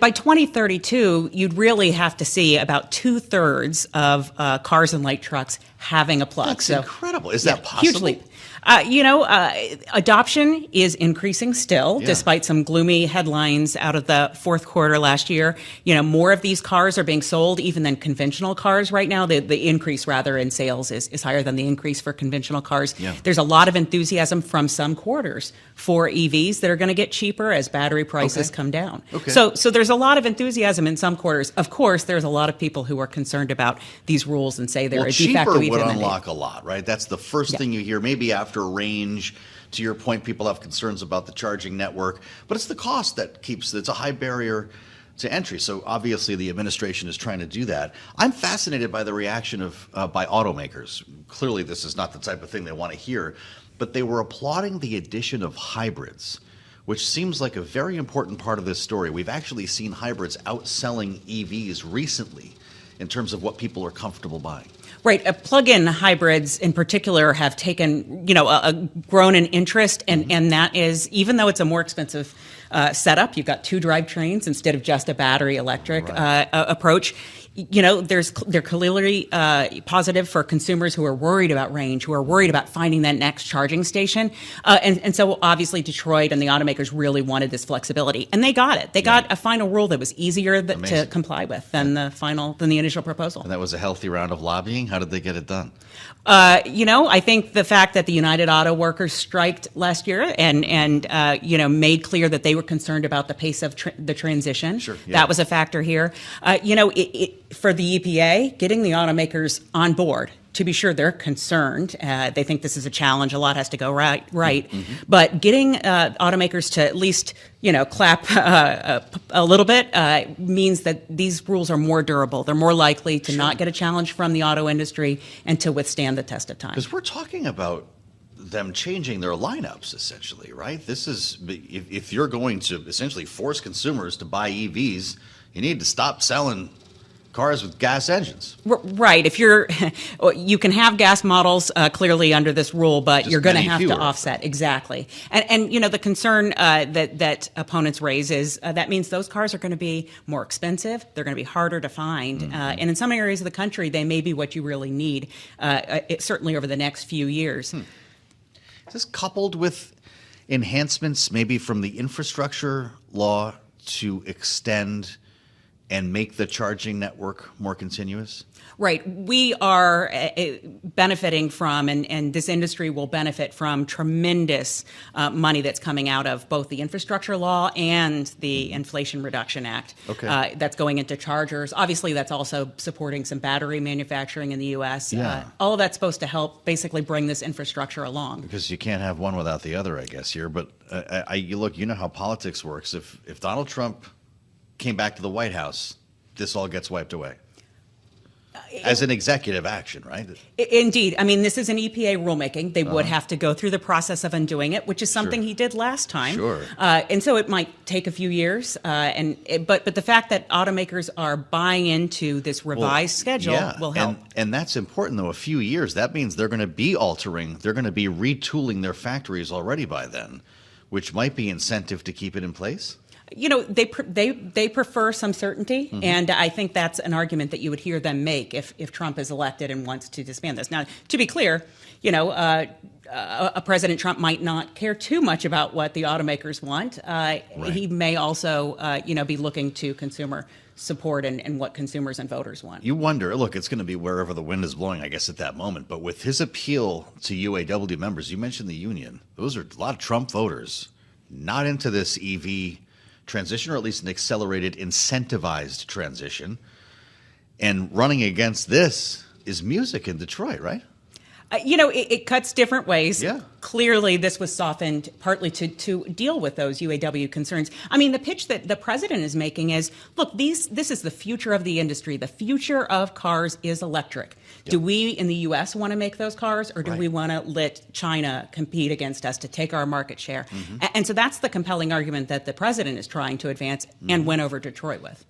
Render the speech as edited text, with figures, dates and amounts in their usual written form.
By 2032, you'd really have to see about 2/3 of cars and light trucks having a plug. That's incredible. Is that possible? Huge leap. Adoption is increasing still, despite some gloomy headlines out of the fourth quarter last year. More of these cars are being sold even than conventional cars right now. The increase, rather, in sales is higher than the increase for conventional cars. Yeah. There's a lot of enthusiasm from some quarters for EVs that are going to get cheaper as battery prices come down. Okay. So there's a lot of enthusiasm in some quarters. Of course, there's a lot of people who are concerned about these rules and say they're a de facto cheaper EV would mandate. unlock a lot, right? That's the first thing you hear. Maybe after range, to your point, people have concerns about the charging network, but it's the cost that it's a high barrier to entry. So obviously the administration is trying to do that. I'm fascinated by the reaction by automakers. Clearly this is not the type of thing they want to hear, but they were applauding the addition of hybrids, which seems like a very important part of this story. We've actually seen hybrids outselling EVs recently in terms of what people are comfortable buying. Right. Plug-in hybrids in particular have taken, grown in interest. And that is, even though it's a more expensive setup, you've got two drivetrains instead of just a battery electric approach. They're clearly positive for consumers who are worried about range, who are worried about finding that next charging station. And so obviously Detroit and the automakers really wanted this flexibility, and they got it. They got a final rule that was easier to comply with than the initial proposal. And that was a healthy round of lobbying. How did they get it done? I think the fact that the United Auto Workers striked last year and made clear that they were concerned about the pace of the transition. Sure, yeah. That was a factor here. For the EPA, getting the automakers on board. To be sure, they're concerned. They think this is a challenge. A lot has to go right. Mm-hmm. But getting automakers to at least, clap a little bit means that these rules are more durable. They're more likely to not get a challenge from the auto industry and to withstand the test of time. Because we're talking about them changing their lineups, essentially, right? This is, if you're going to essentially force consumers to buy EVs, you need to stop selling cars with gas engines. Right. If you can have gas models clearly under this rule, but you're going to have to offset. Exactly. And the concern that opponents raise is that means those cars are going to be more expensive. They're going to be harder to find. And in some areas of the country, they may be what you really need, certainly over the next few years. Is this coupled with enhancements maybe from the infrastructure law to extend and make the charging network more continuous? Right. We are benefiting from, and this industry will benefit from, tremendous money that's coming out of both the infrastructure law and the Inflation Reduction Act. Okay. That's going into chargers. Obviously, that's also supporting some battery manufacturing in the U.S. Yeah. All of that's supposed to help basically bring this infrastructure along. Because you can't have one without the other, I guess, here. But you know how politics works. If Donald Trump came back to the White House, this all gets wiped away. As an executive action, right? Indeed. I mean, this is an EPA rulemaking. They would have to go through the process of undoing it, which is something he did last time. Sure. And so it might take a few years. But the fact that automakers are buying into this revised schedule will help. And that's important, though. A few years, that means they're going to be they're going to be retooling their factories already by then, which might be incentive to keep it in place. They prefer some certainty, and I think that's an argument that you would hear them make if Trump is elected and wants to disband this. Now, to be clear, a President Trump might not care too much about what the automakers want. Right. He may also, be looking to consumer support and what consumers and voters want. You wonder, look, it's going to be wherever the wind is blowing, I guess, at that moment. But with his appeal to UAW members, you mentioned the union. Those are a lot of Trump voters not into this EV transition, or at least an accelerated, incentivized transition. And running against this is music in Detroit, right? It cuts different ways. Yeah. Clearly, this was softened partly to deal with those UAW concerns. I mean, the pitch that the president is making is, look, this is the future of the industry. The future of cars is electric. Yep. Do we in the U.S. want to make those cars, or do we want to let China compete against us to take our market share? And so that's the compelling argument that the president is trying to advance and win over Detroit with.